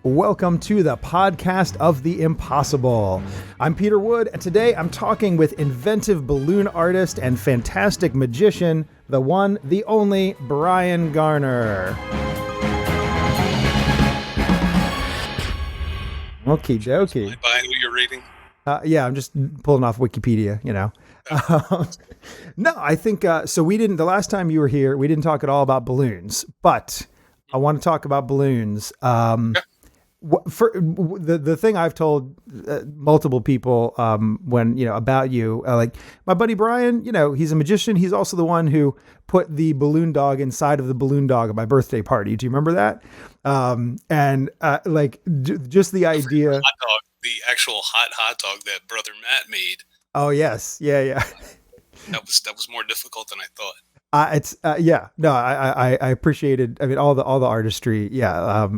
Welcome to the podcast of the impossible. I'm Peter Wood, and today I'm talking with inventive balloon artist and fantastic magician, the one, the only, Brian Garner. Okie dokie. Mind buying what you're reading? Yeah, I'm just pulling off Wikipedia, you know. No, I think, so the last time you were here, we didn't talk at all about balloons, but I want to talk about balloons. Yeah. The thing I've told multiple people when about you, like my buddy Brian, he's a magician. He's also the one who put the balloon dog inside of the balloon dog at my birthday party. Do you remember that? Just the idea. Hot dog, the actual hot dog that brother Matt made. Oh yes, yeah. That was more difficult than I thought. Yeah. No, I appreciated. I mean, all the artistry. Yeah.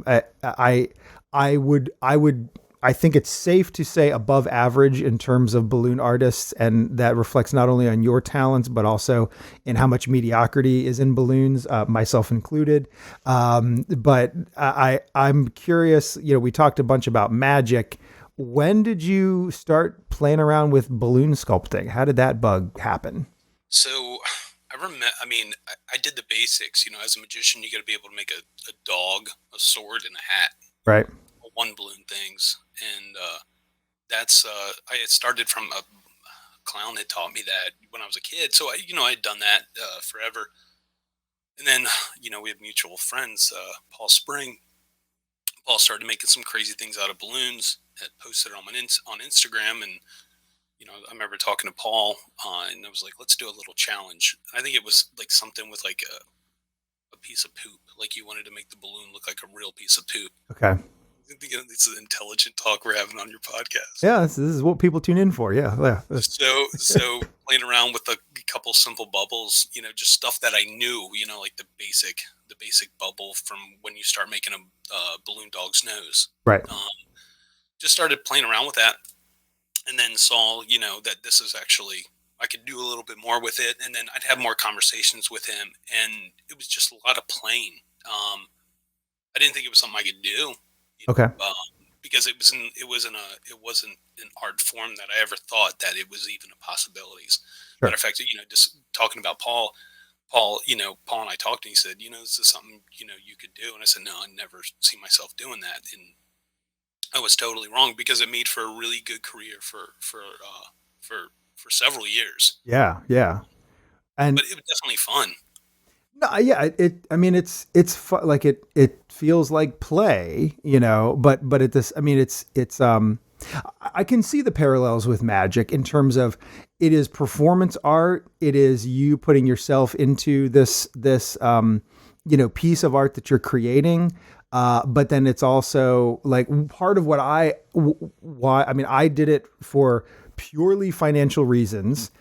I think it's safe to say above average in terms of balloon artists, and that reflects not only on your talents but also in how much mediocrity is in balloons, myself included. But I'm curious. We talked a bunch about magic. When did you start playing around with balloon sculpting? How did that bug happen? So I did the basics. As a magician, you got to be able to make a dog, a sword, and a hat. Right. One balloon things, and that's I had started from a clown had taught me that when I was a kid. So I had done that forever, and then we have mutual friends, Paul Spring. Paul started making some crazy things out of balloons. Had posted it on Instagram, and I remember talking to Paul, and I was like, "Let's do a little challenge." I think it was like something with like a piece of poop, like you wanted to make the balloon look like a real piece of poop. Okay. It's an intelligent talk we're having on your podcast. Yeah, this is what people tune in for. Yeah. So playing around with a couple simple bubbles, just stuff that I knew, like the basic bubble from when you start making a balloon dog's nose. Right. Just started playing around with that, and then saw, that this is actually I could do a little bit more with it, and then I'd have more conversations with him, and it was just a lot of playing. I didn't think it was something I could do. Okay. Because it wasn't an art form that I ever thought that it was even a possibilities. Sure. Matter of fact, just talking about Paul, Paul and I talked, and he said, "This is something you could do," and I said, "No, I never see myself doing that," and I was totally wrong, because it made for a really good career for several years. Yeah. And But it was definitely fun. no, yeah, it's fun, like it feels like play, but at this, I can see the parallels with magic in terms of it is performance art. It is you putting yourself into this piece of art that you're creating. But then it's also like part of I did it for purely financial reasons.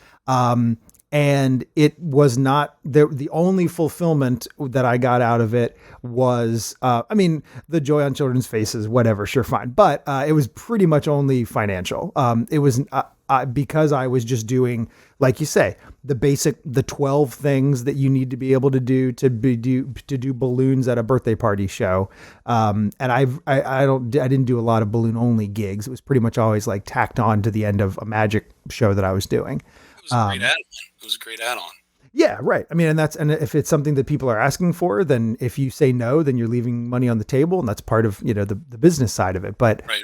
And it was not the only fulfillment that I got out of it was, the joy on children's faces, whatever, sure, fine. But it was pretty much only financial. It was because I was just doing, like you say, the 12 things that you need to be able to do to do balloons at a birthday party show. And I didn't do a lot of balloon only gigs. It was pretty much always like tacked on to the end of a magic show that I was doing. It was a great add-on. It was a great add-on. Yeah, right. And if it's something that people are asking for, then if you say no, then you're leaving money on the table, and that's part of the business side of it. But Right.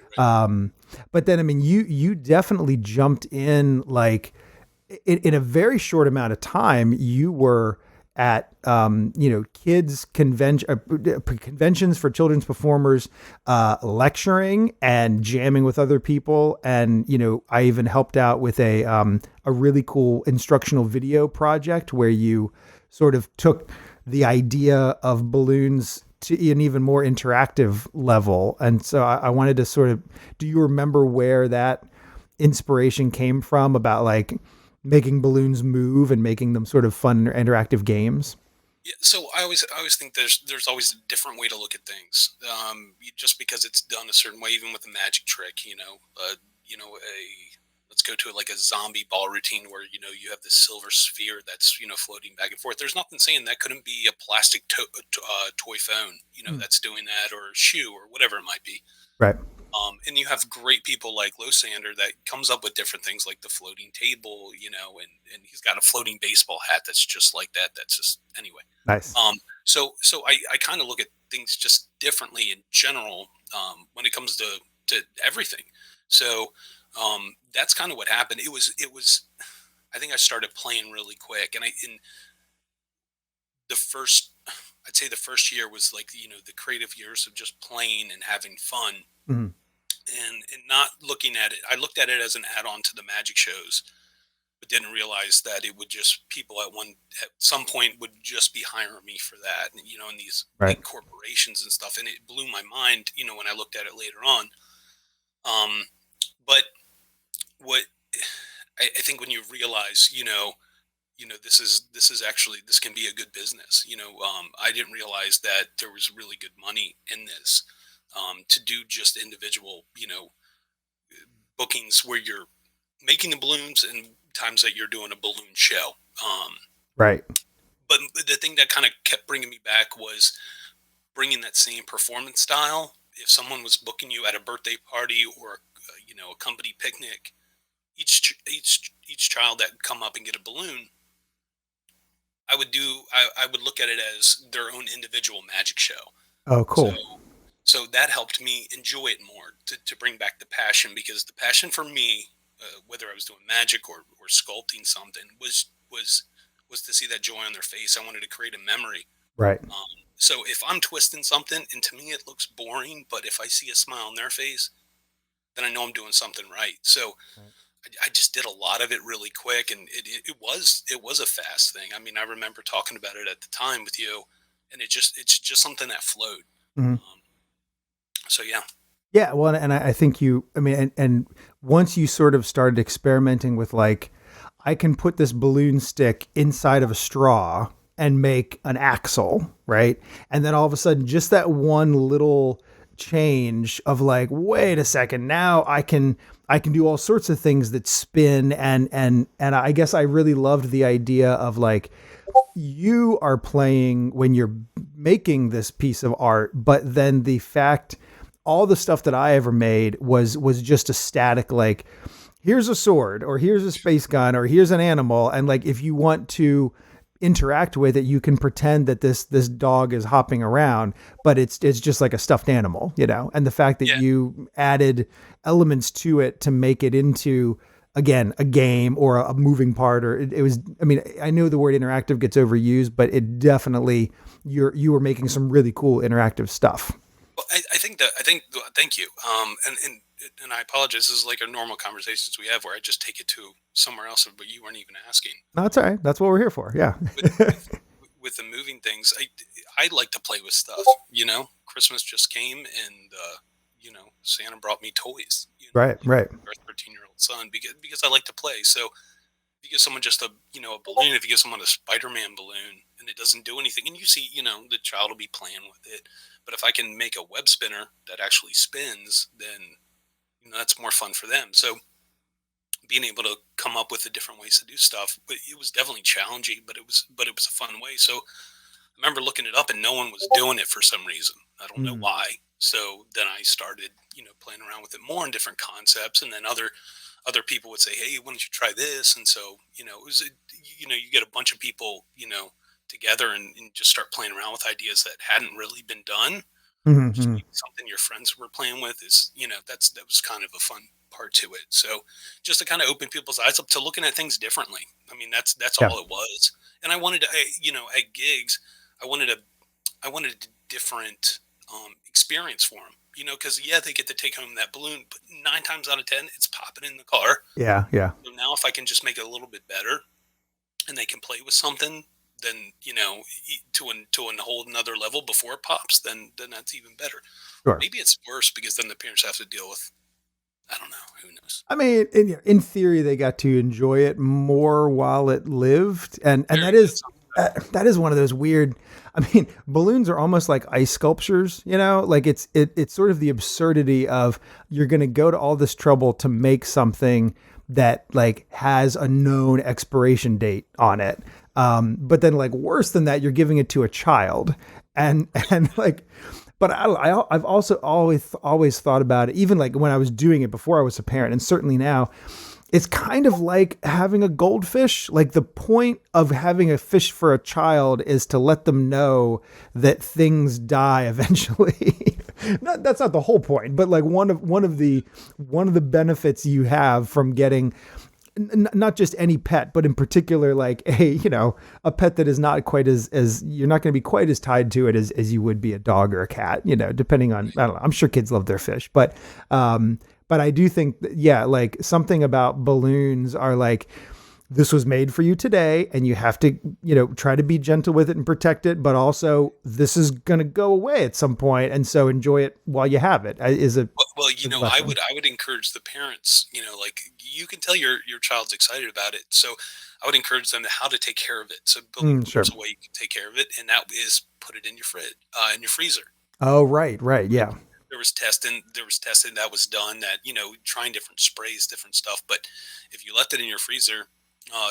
but then you definitely jumped in, like in a very short amount of time. You were at kids conventions for children's performers, lecturing and jamming with other people, and I even helped out with a really cool instructional video project where you sort of took the idea of balloons to an even more interactive level. And so I wanted to sort of, do you remember where that inspiration came from about like making balloons move and making them sort of fun interactive games? Yeah, so I always think there's always a different way to look at things. Just because it's done a certain way, even with a magic trick, let's let's go to like a zombie ball routine where, you have this silver sphere that's, floating back and forth. There's nothing saying that couldn't be a plastic toy phone, Mm. that's doing that, or a shoe, or whatever it might be. Right. And you have great people like Losander that comes up with different things like the floating table, and he's got a floating baseball hat that's just like that. That's just anyway. Nice. So I kind of look at things just differently in general, when it comes to everything. So that's kind of what happened. It was I think I started playing really quick, and in the first I'd say the first year was like, the creative years of just playing and having fun, Mhm. and not looking at it. I looked at it as an add-on to the magic shows, but didn't realize that it would just people at some point would just be hiring me for that, and in these Right. big corporations and stuff. And it blew my mind, when I looked at it later on. Um, but what I think when you realize, this is actually, this can be a good business. I didn't realize that there was really good money in this, to do just individual, bookings where you're making the balloons and times that you're doing a balloon show. Right. But the thing that kind of kept bringing me back was bringing that same performance style. If someone was booking you at a birthday party or a company picnic, each child that would come up and get a balloon, I would look at it as their own individual magic show. Oh, So cool. so that helped me enjoy it more, to bring back the passion, because the passion for me, whether I was doing magic or sculpting something, was to see that joy on their face. I wanted to create a memory. Right. So if I'm twisting something and to me it looks boring, but if I see a smile on their face, then I know I'm doing something right. So Right. I just did a lot of it really quick, and it was a fast thing. I mean, I remember talking about it at the time with you, and it's just something that flowed. Mhm. Um, so yeah, Yeah, well, and I think I mean, and once you sort of started experimenting with like, I can put this balloon stick inside of a straw and make an axle, right? And then all of a sudden, just that one little change of like, wait a second, now I can do all sorts of things that spin, and I guess I really loved the idea of like, you are playing when you're making this piece of art, but then the fact, all the stuff that I ever made was just a static, like, here's a sword or here's a space gun or here's an animal, and like if you want to interact with it, you can pretend that this dog is hopping around, but it's just like a stuffed animal, and the fact that yeah, you added elements to it to make it into, again, a game or a moving part, or it was, I mean, I know the word interactive gets overused, but it definitely, you were making some really cool interactive stuff. well, thank you. And I apologize. This is like a normal conversations we have where I just take it to somewhere else, but you weren't even asking. No, that's all right. That's what we're here for. Yeah. With the moving things, I like to play with stuff. Christmas just came, and Santa brought me toys. Right. Right. Our 13-year-old son, because I like to play. So if you give someone just a balloon, if you give someone a Spider-Man balloon and it doesn't do anything, and you see, the child will be playing with it. But if I can make a web spinner that actually spins, then that's more fun for them. So being able to come up with the different ways to do stuff, but it was definitely challenging, but it was a fun way. So I remember looking it up, and no one was doing it for some reason. I don't know Mm. why. So then I started, playing around with it more in different concepts, and then other people would say, "Hey, why don't you try this?" And so, it was, you get a bunch of people, together, and just start playing around with ideas that hadn't really been done, or just Mhm. maybe something your friends were playing with. Is that was kind of a fun part to it. So just to kind of open people's eyes up to looking at things differently. I mean, that's Yeah. all it was. And I wanted to, at gigs, I wanted I wanted a different, experience for them. Because yeah, they get to take home that balloon, but 9 times out of 10, it's popping in the car. Yeah. Yeah. So now, if I can just make it a little bit better, and they can play with something, then to a whole another level before it pops, then that's even better. Sure. Maybe it's worse because then the parents have to deal with, I don't know, who knows. I mean, in theory, they got to enjoy it more while it lived, and Very good. that is one of those weird. I mean, balloons are almost like ice sculptures, like it's sort of the absurdity of, you're going to go to all this trouble to make something that like has a known expiration date on it. But then like worse than that, you're giving it to a child, and like, but I've also always thought about it, even like when I was doing it before I was a parent, and certainly now, it's kind of like having a goldfish. Like the point of having a fish for a child is to let them know that things die eventually. That's not the whole point, but like one of the benefits you have from getting not just any pet, but in particular, like a pet that is not quite as you're not going to be quite as tied to it as you would be a dog or a cat, depending on, I don't know, I'm sure kids love their fish, but I do think that, yeah, like something about balloons are like, this was made for you today and you have to, try to be gentle with it and protect it. But also this is going to go away at some point. And so enjoy it while you have it Well, I would encourage the parents, like you can tell your child's excited about it. So I would encourage them to how to take care of it. So Sure. there's a way you can take care of it. And that is put it in your fridge, in your freezer. Oh, right. Yeah. There was testing that was done that, trying different sprays, different stuff. But if you left it in your freezer,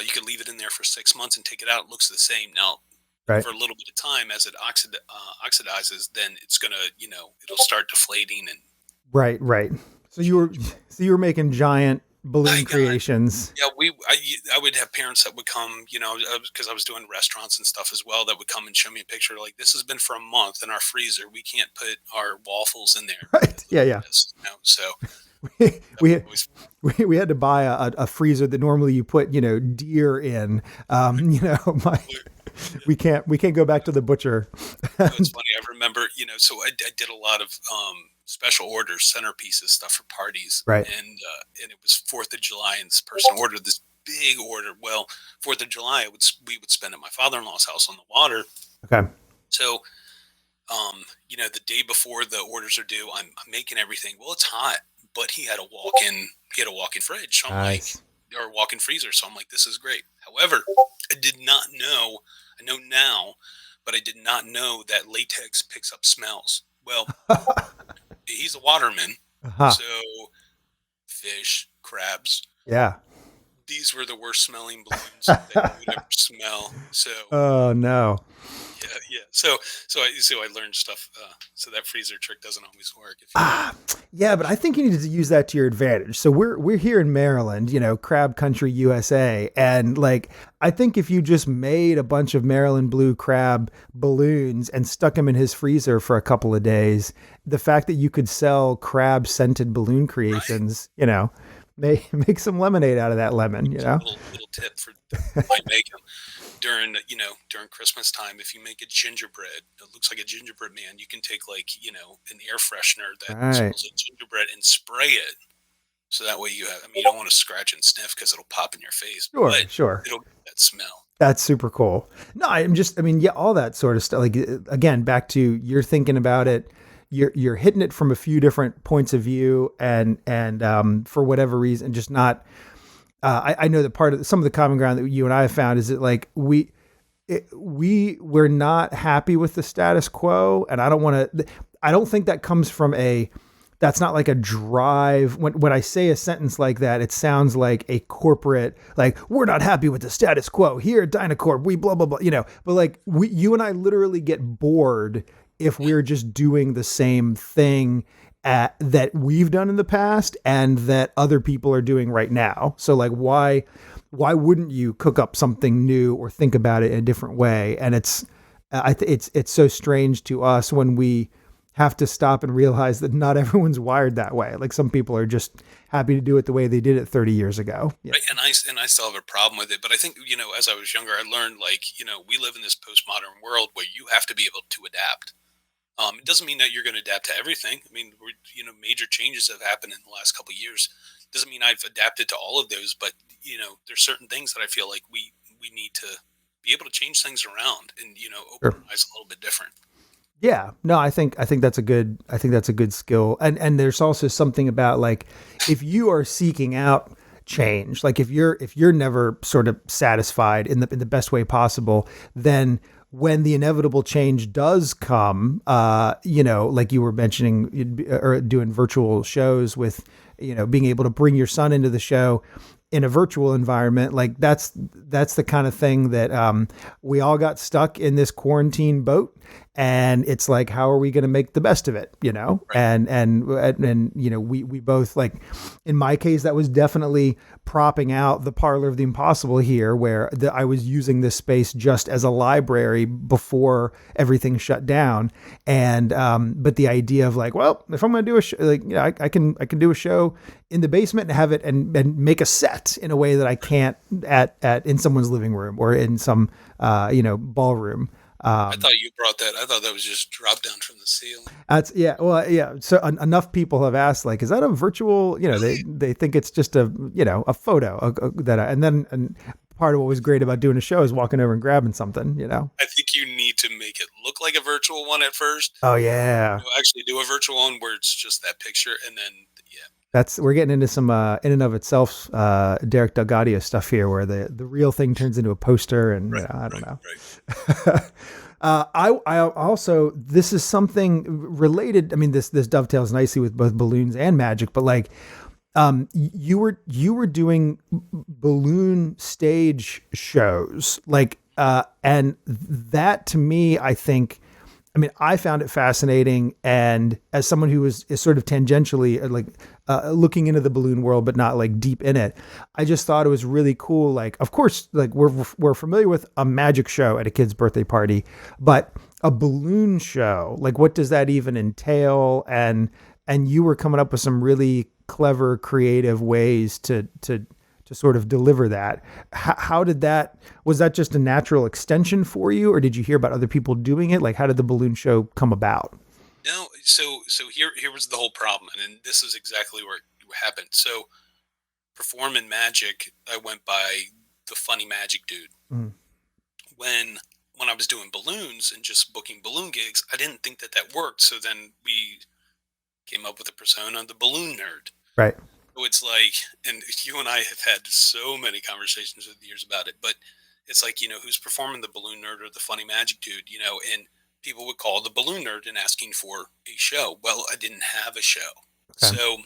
you could leave it in there for 6 months and take it out. It looks the same. Now, Right. for a little bit of time, as it oxidizes, then it's gonna, it'll start deflating. And Right. So you were making giant balloon creations. yeah, I would have parents that would come, because I was doing restaurants and stuff as well, that would come and show me a picture like, this has been for a month in our freezer. We can't put our waffles in there. Right. Yeah. So we we had to buy a freezer that normally you put deer in. We can't go back to the butcher. it's funny. I remember, so I did a lot of special orders, centerpieces, stuff for parties, Right. And it was 4th of July, and this person ordered this big order. Well, 4th of July, we would spend at my father-in-law's house on the water. Okay. So, the day before the orders are due, I'm making everything. Well, it's hot, but he had a walk-in fridge. So I'm Nice. like, or walk-in freezer. So I'm like, this is great. However, I did not know. I know now, but I did not know that latex picks up smells. Well, he's a waterman, Uh-huh. so fish, crabs. Yeah. These were the worst smelling balloons that you would ever smell. So Oh no. yeah. So I learned stuff. So that freezer trick doesn't always work. Yeah, but I think you need to use that to your advantage. So we're here in Maryland, crab country, USA, and like I think if you just made a bunch of Maryland blue crab balloons and stuck them in his freezer for a couple of days, the fact that you could sell crab scented balloon creations, make some lemonade out of that lemon. Little tip for might make them during Christmas time. If you make a gingerbread, it looks like a gingerbread man. You can take an air freshener that smells like gingerbread and spray it. So that way you don't want to scratch and sniff because it'll pop in your face. Sure. It'll get that smell. That's super cool. No, all that sort of stuff. Like again, back to you're thinking about it. You're hitting it from a few different points of view, and for whatever reason, just not. I know that part of some of the common ground that you and I have found is that like we're not happy with the status quo, and I don't think that comes from that's not like a drive. When I say a sentence like that, it sounds like a corporate, like, we're not happy with the status quo here at Dynacorp. We blah, blah, blah, but like you and I literally get bored if we're just doing the same thing that we've done in the past and that other people are doing right now. So like, why wouldn't you cook up something new or think about it in a different way? And it's so strange to us when we have to stop and realize that not everyone's wired that way. Like some people are just happy to do it the way they did it 30 years ago. Yeah. Right. And I still have a problem with it, but I think, as I was younger, I learned we live in this postmodern world where you have to be able to adapt. It doesn't mean that you're going to adapt to everything. I mean, major changes have happened in the last couple of years. Doesn't mean I've adapted to all of those, but there's certain things that I feel like we need to be able to change things around and open our eyes a little bit different. Yeah, no, I think that's a good skill. And there's also something about like, if you are seeking out change, like if you're never sort of satisfied in the best way possible, then when the inevitable change does come, like you were mentioning, or doing virtual shows with, being able to bring your son into the show, in a virtual environment, like that's the kind of thing that we all got stuck in this quarantine boat, and it's like, how are we going to make the best of it, you know? Right. And you know, we both, like, in my case, that was definitely propping out the parlor of the impossible here, where I was using this space just as a library before everything shut down. And but the idea of like, well, if I'm going to do a show, like, you know, I can do a show in the basement and have it and make a set in a way that I can't at in someone's living room or in some you know, ballroom. I thought you brought that. I thought that was just dropped down from the ceiling. That's yeah. Well, yeah. So enough people have asked, like, is that a virtual? You know, they think it's just a, you know, a photo that and then and part of what was great about doing a show is walking over and grabbing something. You know. I think you need to make it look like a virtual one at first. Oh yeah. You'll actually do a virtual one where it's just that picture, and then We're getting into some in and of itself Derek Delgadio stuff here, where the real thing turns into a poster, and right, you know, I don't know. Right. I also, this is something related. I mean, this dovetails nicely with both balloons and magic, but like, you were doing balloon stage shows, like, and that to me, I think, I mean, I found it fascinating, and as someone who is sort of tangentially like looking into the balloon world, but not like deep in it, I just thought it was really cool. Like, of course, like we're familiar with a magic show at a kid's birthday party, but a balloon show, like, what does that even entail? And you were coming up with some really clever, creative ways to sort of deliver that. How did that, was that just a natural extension for you, or did you hear about other people doing it? Like, how did the balloon show come about? No, so here was the whole problem, and this is exactly where it happened. So perform in magic, I went by the funny magic dude. Mm. When I was doing balloons and just booking balloon gigs, I didn't think that worked. So then we came up with the persona of the balloon nerd. Right. So it's like, and you and I have had so many conversations over the years about it, but it's like, you know, who's performing the balloon nerd or the funny magic dude, you know, and people would call the balloon nerd and asking for a show. Well, I didn't have a show. Okay. So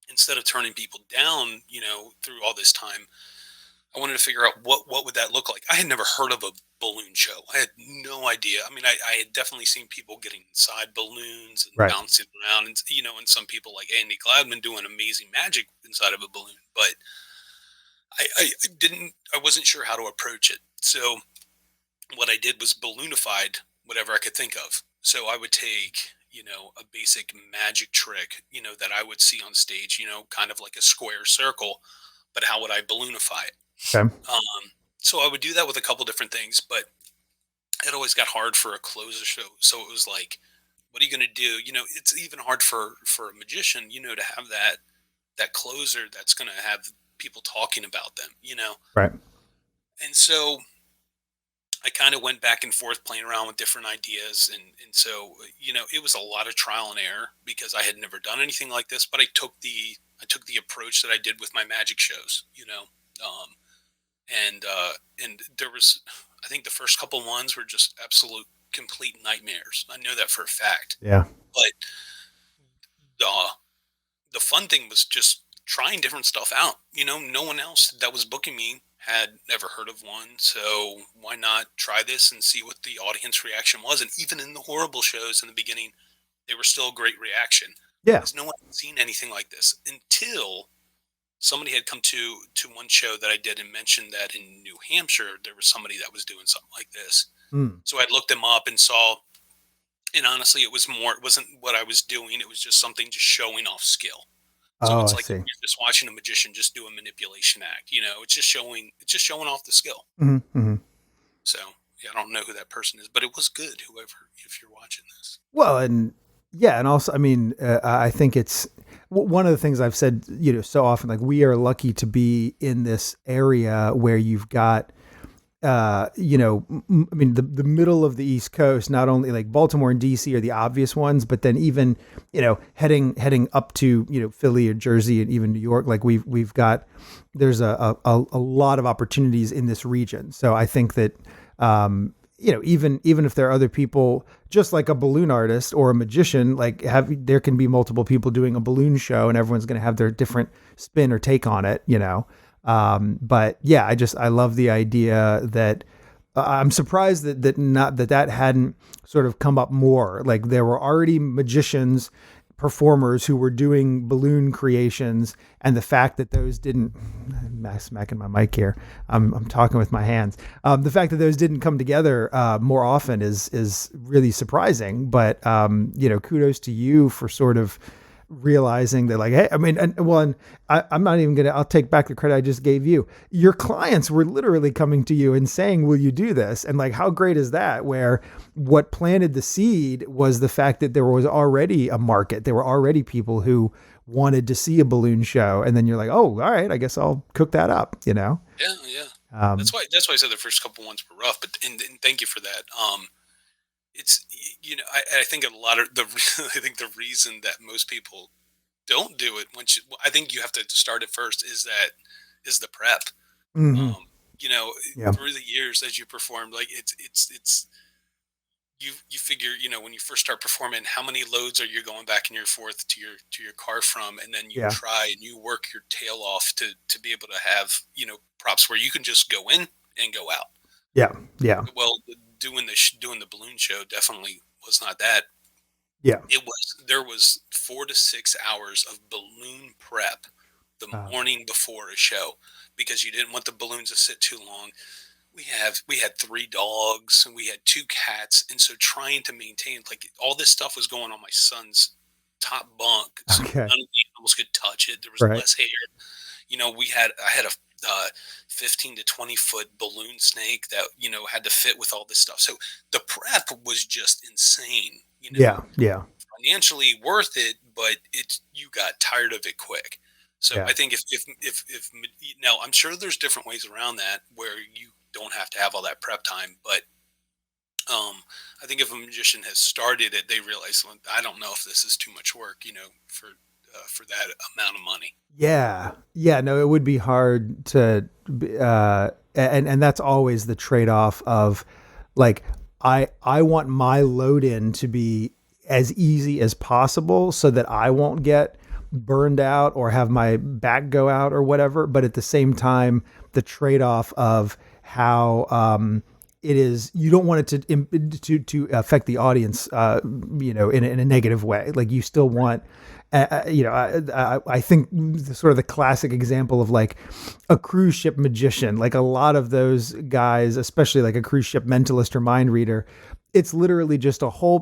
instead of turning people down, you know, through all this time, I wanted to figure out what would that look like. I had never heard of a balloon show. I had no idea. I mean, I had definitely seen people getting inside balloons and Right. bouncing around, and you know, and some people like Andy Gladman doing amazing magic inside of a balloon. But I wasn't sure how to approach it. So what I did was balloonified whatever I could think of. So I would take, you know, a basic magic trick, you know, that I would see on stage, you know, kind of like a square circle, but how would I balloonify it? Okay. So I would do that with a couple different things, but it always got hard for a closer show. So it was like, what are you going to do? You know, it's even hard for a magician, you know, to have that closer that's going to have people talking about them, you know. Right. And so I kind of went back and forth playing around with different ideas, and so, you know, it was a lot of trial and error because I had never done anything like this, but I took the approach that I did with my magic shows, you know. And there was, I think the first couple ones were just absolute complete nightmares. I know that for a fact. Yeah. But the the fun thing was just trying different stuff out. You know, no one else that was booking me had ever heard of one, so why not try this and see what the audience reaction was? And even in the horrible shows in the beginning, they were still a great reaction. Yeah. Because no one had seen anything like this until somebody had come to one show that I did and mentioned that in New Hampshire there was somebody that was doing something like this. Mm. So I looked them up and saw, and honestly, it wasn't what I was doing. It was just something just showing off skill. So Oh, it's I like see. you're just watching a magician just do a manipulation act. You know, it's just showing off the skill. Mm-hmm. Mm-hmm. So yeah, I don't know who that person is, but it was good. Whoever, if you're watching this. Well, and yeah, and also, I mean, I think it's one of the things I've said, you know, so often, like, we are lucky to be in this area where you've got, you know, I mean, the middle of the East Coast, not only like Baltimore and DC are the obvious ones, but then even, you know, heading up to, you know, Philly or Jersey and even New York, like we've got, there's a lot of opportunities in this region. So I think that, you know, even if there are other people, just like a balloon artist or a magician, like there can be multiple people doing a balloon show and everyone's going to have their different spin or take on it, you know? But yeah, I love the idea that I'm surprised that hadn't sort of come up more. Like there were already magicians, performers who were doing balloon creations, and the fact that those didn't, I'm smacking my mic here. I'm talking with my hands. The fact that those didn't come together more often is really surprising. But kudos to you for sort of realizing that, like, hey, I mean, I'm not even gonna. I'll take back the credit I just gave you. Your clients were literally coming to you and saying, "Will you do this?" And like, how great is that? Where what planted the seed was the fact that there was already a market. There were already people who wanted to see a balloon show, and then you're like, "Oh, all right, I guess I'll cook that up." Yeah, yeah. Um, That's why I said the first couple ones were rough, but and thank you for that. It's I think a lot of the I think the reason that most people don't do it I think you have to start it first is the prep. mhm. Um, you know, Yeah, through the years as you perform, like it's you figure, when you first start performing, how many loads are you going back and forth to your car from, and then you yeah, try and you work your tail off to be able to have props where you can just go in and go out. yeah, yeah, Well, doing the balloon show definitely was not that. yeah. There was 4 to 6 hours of balloon prep the Uh, morning before a show because you didn't want the balloons to sit too long. We had 3 dogs and we had 2 cats, and so trying to maintain, like, all this stuff was going on my son's top bunk, so okay, none of the animals could touch it. There was right. less hair. I had a 15 to 20 foot balloon snake that had to fit with all this stuff. So the prep was just insane. Yeah, yeah, Financially worth it, but you got tired of it quick. So yeah. I think if now, I'm sure there's different ways around that where you don't have to have all that prep time, but I think if a magician has started it, they realize, "Well, I don't know if this is too much work, for that amount of money." Yeah. Yeah. No, it would be hard to, and that's always the trade off of like, I want my load in to be as easy as possible so that I won't get burned out or have my back go out or whatever. But at the same time, the trade off of how, it is, you don't want it to affect the audience, in a negative way. Like you still want, I think sort of the classic example of like a cruise ship magician, like a lot of those guys, especially like a cruise ship mentalist or mind reader, it's literally just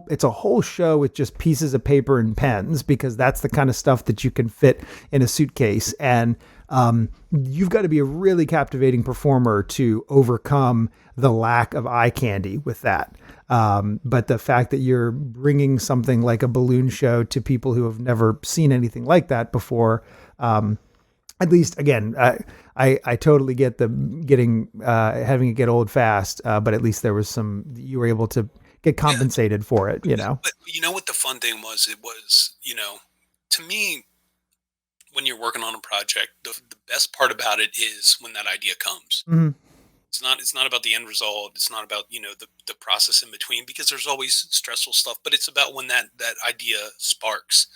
it's a whole show with just pieces of paper and pens because that's the kind of stuff that you can fit in a suitcase. And you've got to be a really captivating performer to overcome the lack of eye candy with that. But the fact that you're bringing something like a balloon show to people who have never seen anything like that before, at least again, I totally get the having it get old fast, but at least you were able to get Yeah, compensated for it. but you know what the fun thing was? It was, to me, when you're working on a project, the best part about it is when that idea comes. Hmm. It's not about the end result. It's not about the process in between, because there's always stressful stuff. But it's about when that idea sparks.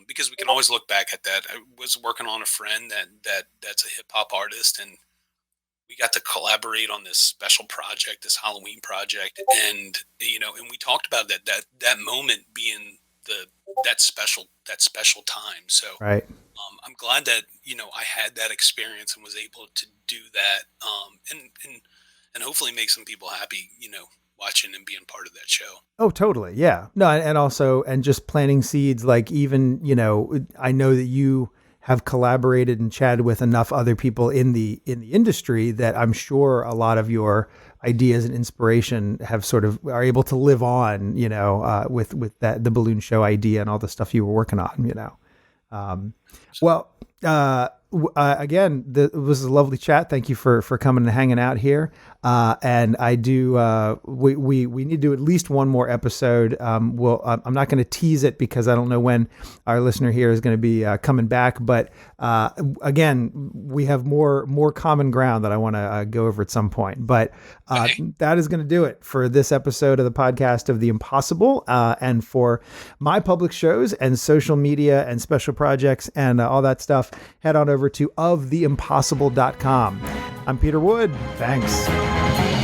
Because we can always look back at that. I was working on a friend that's a hip hop artist, and we got to collaborate on this special project, this Halloween project, and and we talked about that moment being the that special time. So Right. I'm glad that I had that experience and was able to do that, and hopefully make some people happy, watching and being part of that show. Oh, totally. Yeah. No, and also, and just planting seeds, like even, I know that you have collaborated and chatted with enough other people in the industry that I'm sure a lot of your ideas and inspiration have sort of are able to live on, with the balloon show idea and all the stuff you were working on. Um, well, again, it was a lovely chat. Thank you for coming and hanging out here. And I do, we need to do at least one more episode. I'm not going to tease it because I don't know when our listener here is going to be coming back, but again, we have more common ground that I want to go over at some point. But Okay. that is going to do it for this episode of the podcast of The Impossible, and for my public shows and social media and special projects and all that stuff. head on over to oftheimpossible.com. I'm Peter Wood. Thanks.